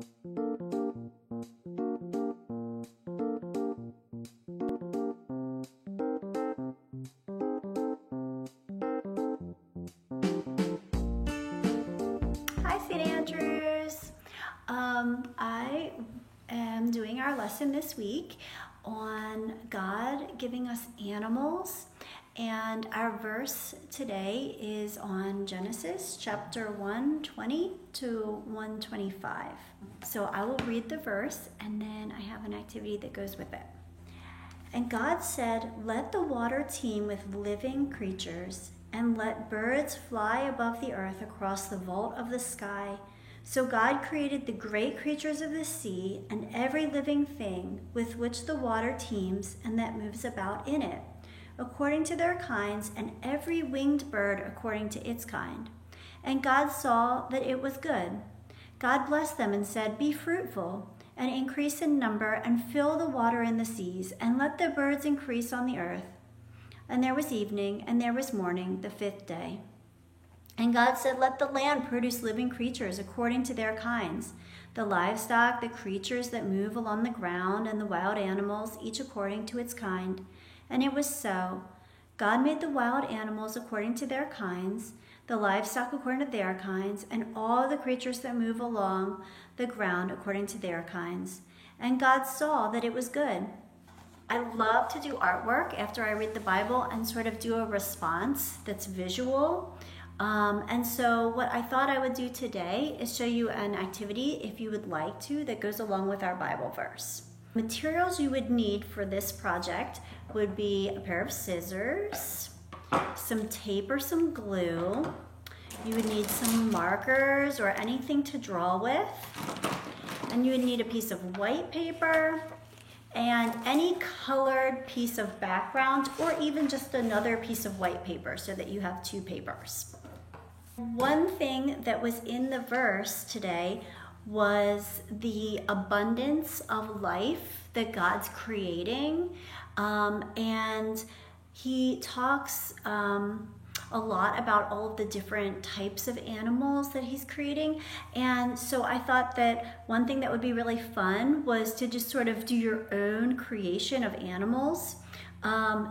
Hi, St. Andrews. I am doing our lesson this week on God giving us animals, and our verse today is on Genesis chapter 120 to 125. So I will read the verse, and then I have an activity that goes with it. And God said, "Let the water teem with living creatures, and let birds fly above the earth across the vault of the sky." So God created the great creatures of the sea and every living thing with which the water teems and that moves about in it, according to their kinds, and every winged bird according to its kind. And God saw that it was good. God blessed them and said, "Be fruitful and increase in number and fill the water in the seas, and let the birds increase on the earth." And there was evening, and there was morning, the fifth day. And God said, "Let the land produce living creatures according to their kinds, the livestock, the creatures that move along the ground, and the wild animals, each according to its kind." And it was so. God made the wild animals according to their kinds, the livestock according to their kinds, and all the creatures that move along the ground according to their kinds. And God saw that it was good. I love to do artwork after I read the Bible and sort of do a response that's visual. And so what I thought I would do today is show you an activity, if you would like to, that goes along with our Bible verse. Materials you would need for this project would be a pair of scissors, some tape or some glue. You would need some markers or anything to draw with. And you would need a piece of white paper and any colored piece of background, or even just another piece of white paper so that you have two papers. One thing that was in the verse today was the abundance of life that God's creating. And he talks a lot about all of the different types of animals that he's creating. And so I thought that one thing that would be really fun was to just sort of do your own creation of animals,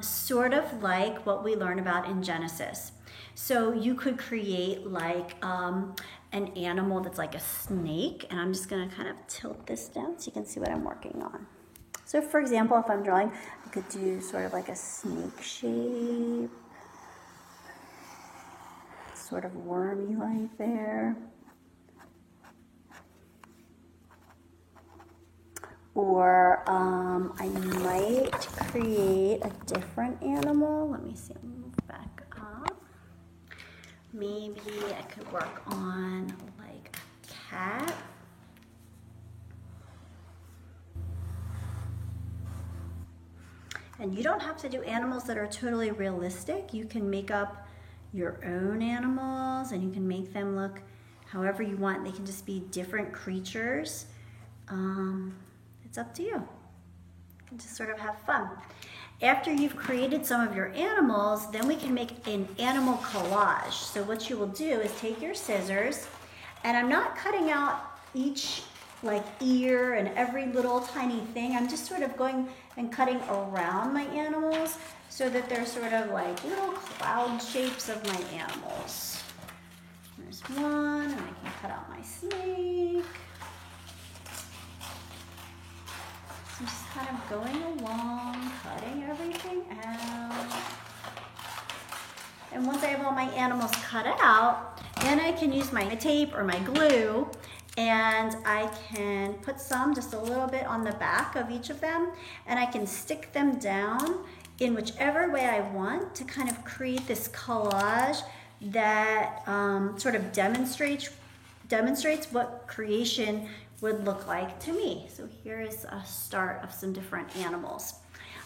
sort of like what we learn about in Genesis. So you could create like an animal that's like a snake, and I'm just gonna kind of tilt this down so you can see what I'm working on. So for example, if I'm drawing, I could do sort of like a snake shape, sort of wormy like there. Or I might create a different animal. Let me see, move back up. Maybe I could work on like a cat. And you don't have to do animals that are totally realistic. You can make up your own animals and you can make them look however you want. They can just be different creatures. It's up to you. You can just sort of have fun. After you've created some of your animals, then we can make an animal collage. So what you will do is take your scissors, and I'm not cutting out each like ear and every little tiny thing. I'm just sort of going and cutting around my animals so that they're sort of like little cloud shapes of my animals. There's one, and I can cut out my snake. I'm just kind of going along, cutting everything out. And once I have all my animals cut out, then I can use my tape or my glue, and I can put some, just a little bit on the back of each of them, and I can stick them down in whichever way I want to kind of create this collage that sort of demonstrates what creation would look like to me. So here is a start of some different animals.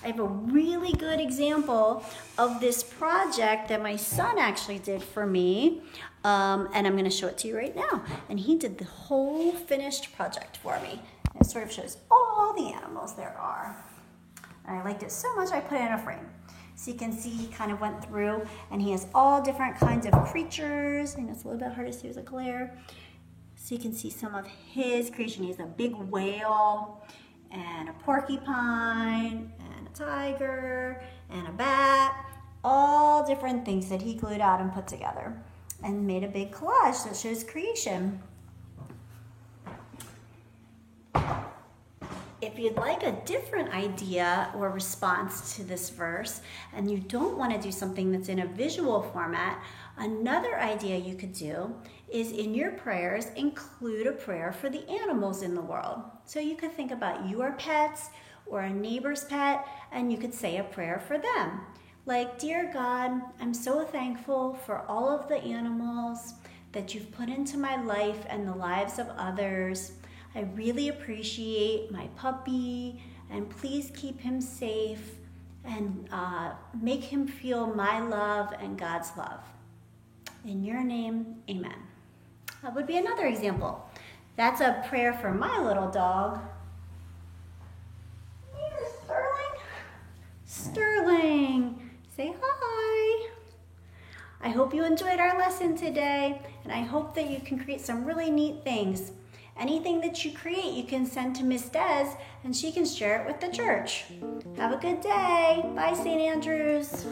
I have a really good example of this project that my son actually did for me, and I'm going to show it to you right now. And he did the whole finished project for me. And it sort of shows all the animals there are. And I liked it so much I put it in a frame. So you can see he kind of went through, and he has all different kinds of creatures. I know it's a little bit hard to see with the glare. So you can see some of his creation. He has a big whale and a porcupine and a tiger and a bat, all different things that he glued out and put together and made a big collage that shows creation. If you'd like a different idea or response to this verse and you don't want to do something that's in a visual format, another idea you could do is in your prayers include a prayer for the animals in the world. So you could think about your pets or a neighbor's pet and you could say a prayer for them. Like, dear God, I'm so thankful for all of the animals that you've put into my life and the lives of others. I really appreciate my puppy, and please keep him safe and make him feel my love and God's love. In your name, amen. That would be another example. That's a prayer for my little dog. Here's Sterling. Sterling, say hi. I hope you enjoyed our lesson today, and I hope that you can create some really neat things. Anything that you create, you can send to Miss Des, and she can share it with the church. Have a good day. Bye, St. Andrews.